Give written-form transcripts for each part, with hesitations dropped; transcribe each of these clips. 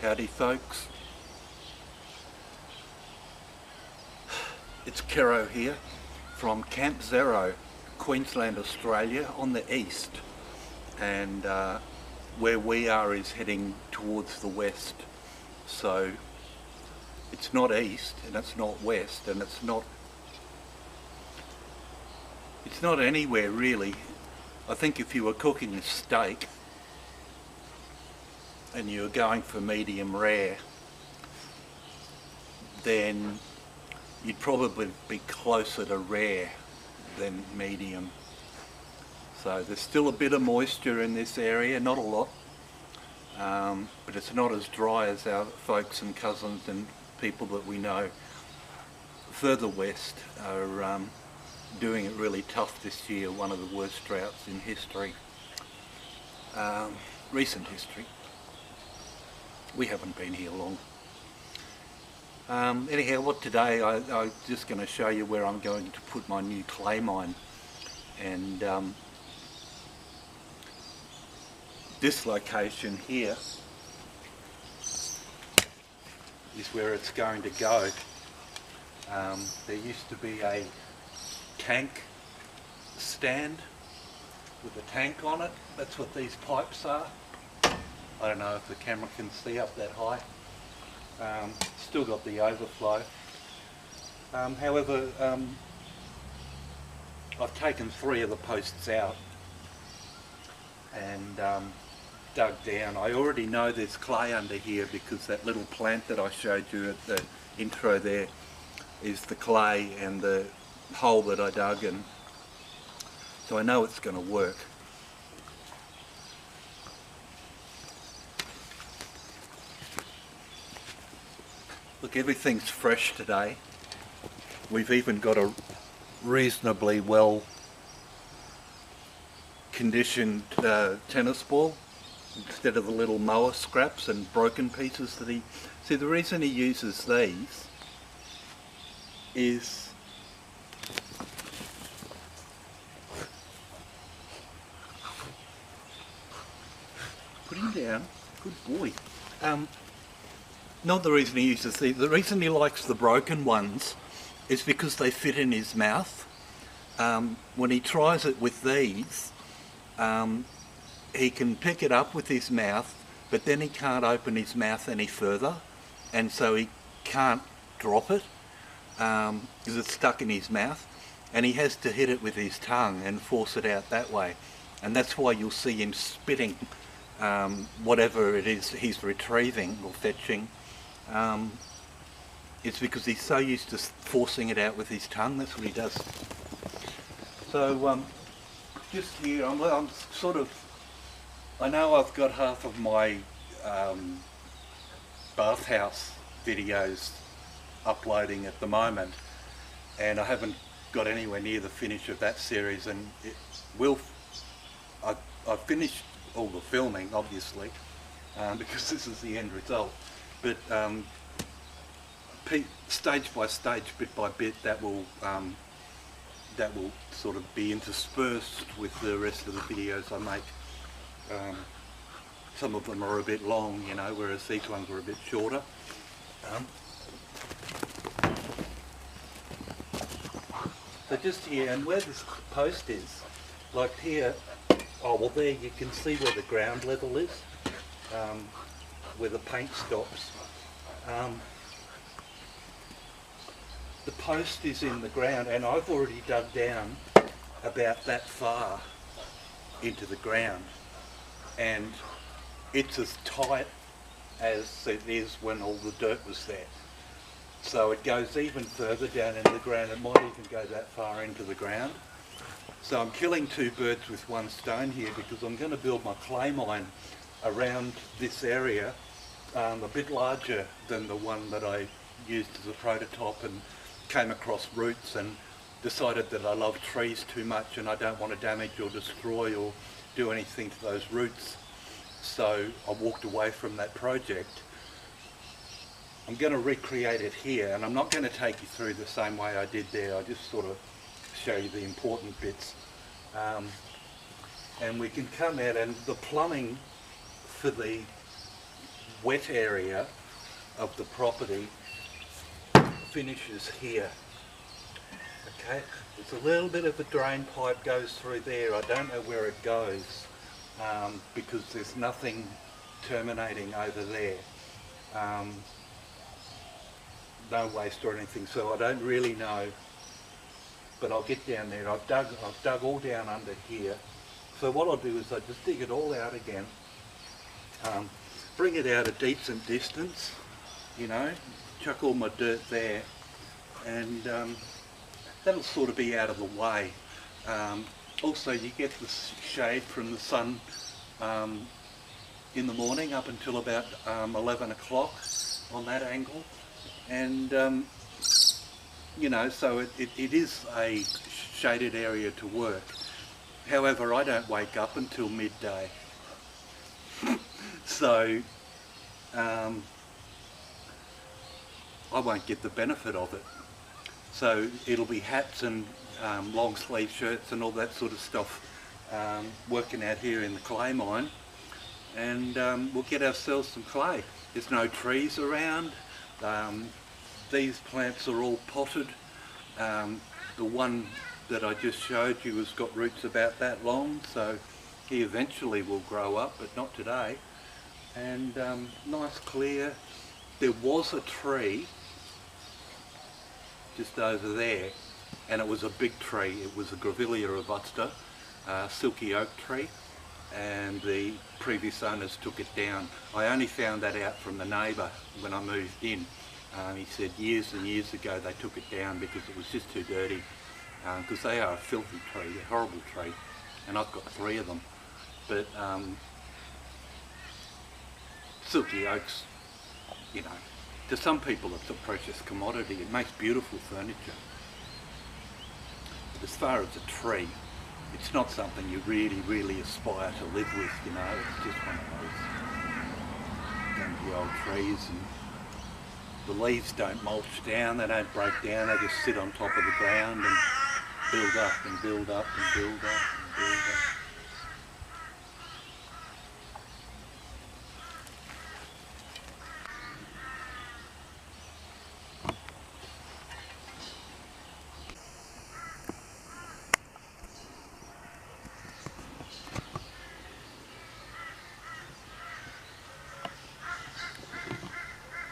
Howdy folks, it's XERRO here from Camp XERRO, Queensland, Australia on the east, and where we are is heading towards the west, so it's not east and it's not west and it's not anywhere really. I think if you were cooking a steak and you were going for medium rare, then you'd probably be closer to rare than medium. So there's still a bit of moisture in this area, not a lot, but it's not as dry as our folks and cousins and people that we know further west are doing it really tough this year, one of the worst droughts in history, recent history. We haven't been here long. Anyhow, today I'm just going to show you where I'm going to put my new clay mine, and this location here is where it's going to go. There used to be a tank stand with a tank on it. That's what these pipes are. I don't know if the camera can see up that high. Still got the overflow. However, I've taken 3 of the posts out and dug down. I already know there's clay under here because that little plant that I showed you at the intro there is the clay and the hole that I dug in. So I know it's going to work. Look, everything's fresh today. We've even got a reasonably well conditioned tennis ball instead of the little mower scraps and broken pieces that he... See, the reason he uses these is put him down, good boy. Not the reason he uses these, the reason he likes the broken ones is because they fit in his mouth. When he tries it with these, he can pick it up with his mouth, but then he can't open his mouth any further, and so he can't drop it because it's stuck in his mouth, and he has to hit it with his tongue and force it out that way. And that's why you'll see him spitting whatever it is he's retrieving or fetching. It's because he's so used to forcing it out with his tongue. That's what he does. So just here, I'm sort of, I know I've got half of my bathhouse videos uploading at the moment, and I haven't got anywhere near the finish of that series, and it will, I've finished all the filming obviously, because this is the end result, but stage by stage, bit by bit, that will sort of be interspersed with the rest of the videos I make. Some of them are a bit long, you know, whereas these ones are a bit shorter. So just here, and where this post is, like here, oh well, there you can see where the ground level is, where the paint stops. The post is in the ground, and I've already dug down about that far into the ground, and it's as tight as it is when all the dirt was there. So it goes even further down into the ground. It might even go that far into the ground. So I'm killing 2 birds with 1 stone here, because I'm going to build my clay mine around this area, a bit larger than the one that I used as a prototype, and came across roots and decided that I love trees too much and I don't want to damage or destroy or do anything to those roots. So I walked away from that project. I'm going to recreate it here, and I'm not going to take you through the same way I did there. I just sort of show you the important bits. And we can come out, and the plumbing for the wet area of the property finishes here. Okay, there's a little bit of a drain pipe goes through there. I don't know where it goes because there's nothing terminating over there. No waste or anything, so I don't really know. But I'll get down there. I've dug all down under here. So what I'll do is I just dig it all out again. Bring it out a decent distance, you know, chuck all my dirt there, and that'll sort of be out of the way. Also, you get the shade from the sun in the morning up until about 11 o'clock on that angle, and you know, so it is a shaded area to work. However, I don't wake up until midday, so I won't get the benefit of it. So it'll be hats and long sleeve shirts and all that sort of stuff working out here in the clay mine, and we'll get ourselves some clay. There's no trees around. These plants are all potted. The one that I just showed you has got roots about that long, so he eventually will grow up, but not today. And nice clear. There was a tree just over there, and it was a big tree. It was a Grevillea robusta, silky oak tree, and the previous owners took it down. I only found that out from the neighbour when I moved in. He said years and years ago they took it down because it was just too dirty, because they are a filthy tree, a horrible tree, and I've got 3 of them. But silky oaks, you know, to some people it's a precious commodity. It makes beautiful furniture. But as far as a tree, it's not something you really aspire to live with, you know. It's just one of those gunky old trees, and the leaves don't mulch down, they don't break down, they just sit on top of the ground and build up and build up and build up and build up.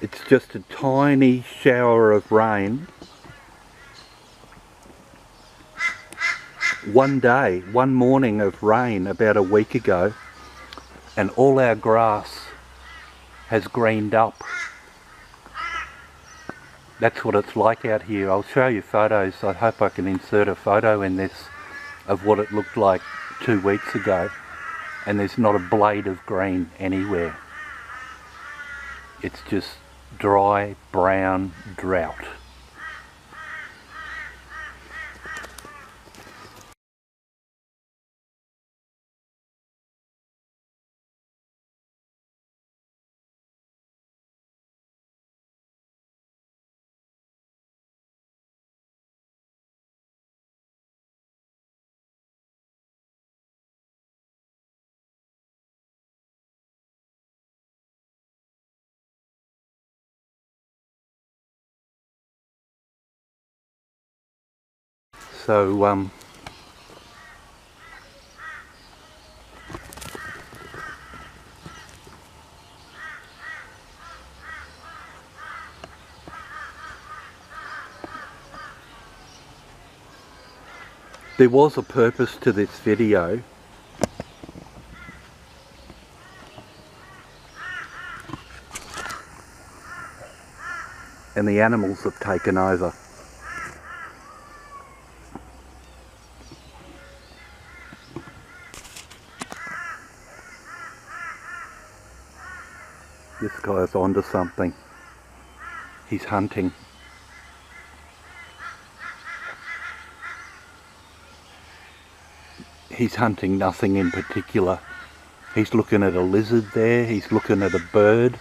It's just a tiny shower of rain. One day, one morning of rain about a week ago, and all our grass has greened up. That's what it's like out here. I'll show you photos. I hope I can insert a photo in this of what it looked like 2 weeks ago, and there's not a blade of green anywhere. It's just dry, brown drought. So there was a purpose to this video. And the animals have taken over. This guy's onto something. He's hunting. He's hunting nothing in particular. He's looking at a lizard there, he's looking at a bird.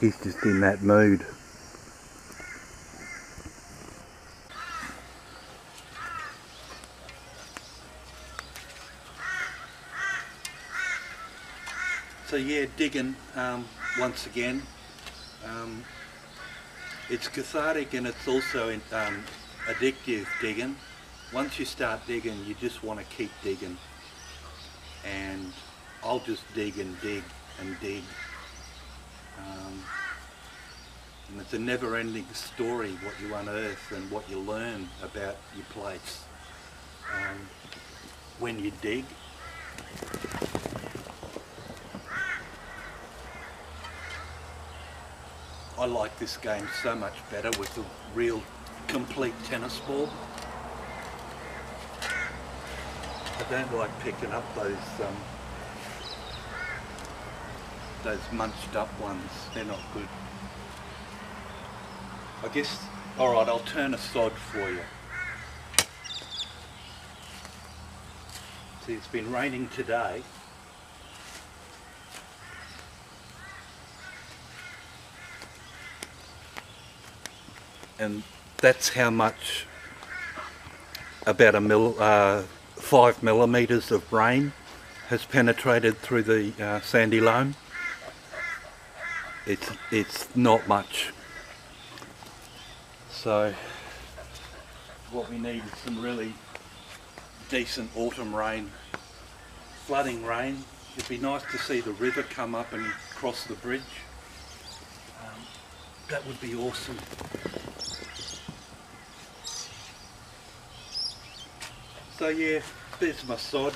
He's just in that mood. digging once again. It's cathartic and it's also addictive digging. Once you start digging, you just want to keep digging. And I'll just dig and dig and dig. And it's a never-ending story what you unearth and what you learn about your place when you dig. I like this game so much better with the real complete tennis ball. I don't like picking up those munched up ones. They're not good. I guess, alright, I'll turn a sod for you. See, it's been raining today. And that's how much, about 5 millimetres of rain has penetrated through the sandy loam. It's not much. So what we need is some really decent autumn rain, flooding rain. It'd be nice to see the river come up and cross the bridge. That would be awesome. So yeah, there's my sod.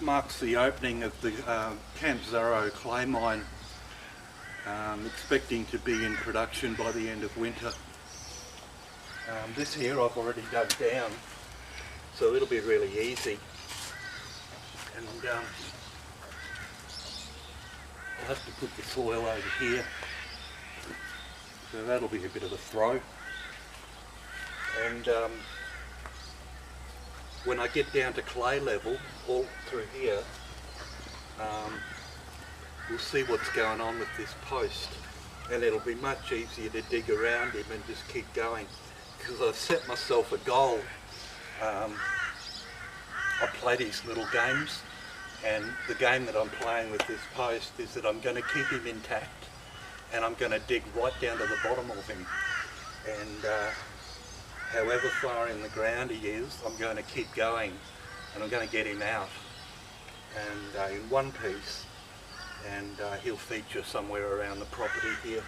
Marks the opening of the XERRO clay mine. Expecting to be in production by the end of winter. This here I've already dug down, so it'll be really easy. And I'll have to put the soil over here, so that'll be a bit of a throw. And when I get down to clay level, all through here, we'll see what's going on with this post, and it'll be much easier to dig around him and just keep going, because I've set myself a goal. I play these little games, and the game that I'm playing with this post is that I'm going to keep him intact, and I'm going to dig right down to the bottom of him, and however far in the ground he is, I'm going to keep going, and I'm going to get him out, and in one piece. And he'll feature somewhere around the property here.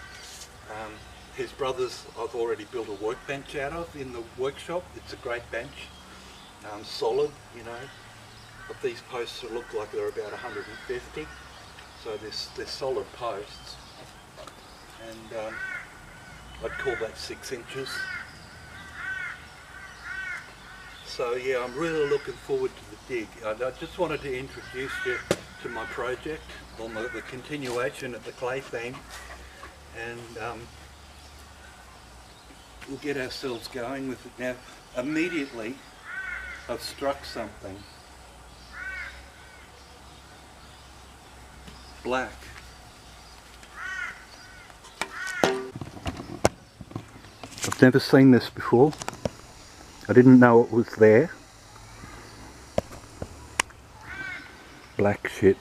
His brother's I've already built a workbench out of in the workshop. It's a great bench, solid, you know. But these posts look like they're about 150, so they're solid posts. And I'd call that 6 inches. So yeah, I'm really looking forward to the dig. I just wanted to introduce you to my project, on the continuation of the clay theme, and we'll get ourselves going with it now. Immediately I've struck something black. I've never seen this before. I didn't know it was there. Black shit.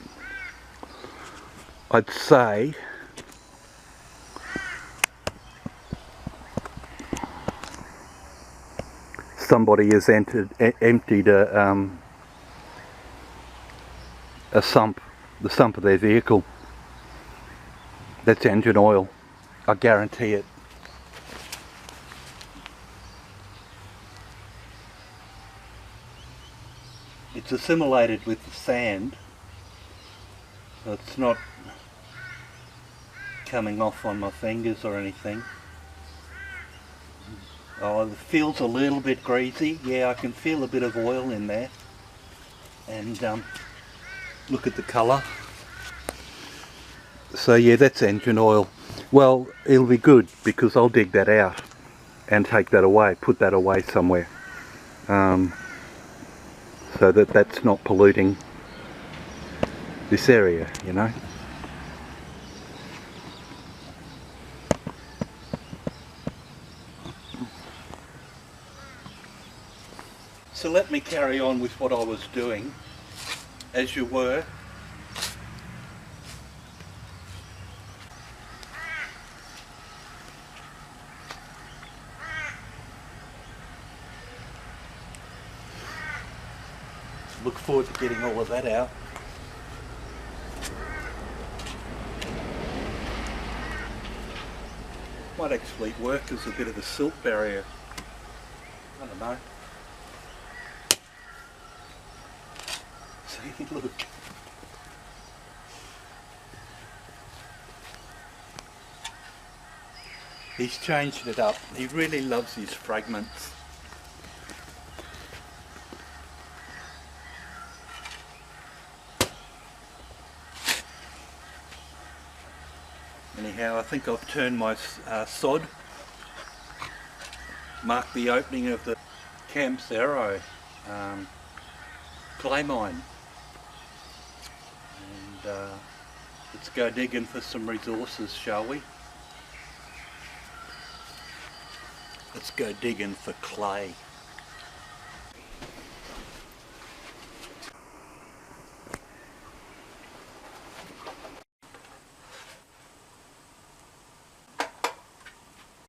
I'd say somebody has emptied a sump, the sump of their vehicle. That's engine oil. I guarantee it. It's assimilated with the sand, so it's not coming off on my fingers or anything. Oh, it feels a little bit greasy. Yeah, I can feel a bit of oil in there. And look at the colour. So yeah, that's engine oil. Well, it'll be good because I'll dig that out and take that away, put that away somewhere. So that that's not polluting this area, you know. So let me carry on with what I was doing. As you were, look forward to getting all of that out. Might actually work as a bit of a silt barrier. I don't know. See, look. He's changed it up. He really loves his fragments. Anyhow, I think I've turned my sod. Marked the opening of the XERRO clay mine. And let's go digging for some resources, shall we? Let's go digging for clay.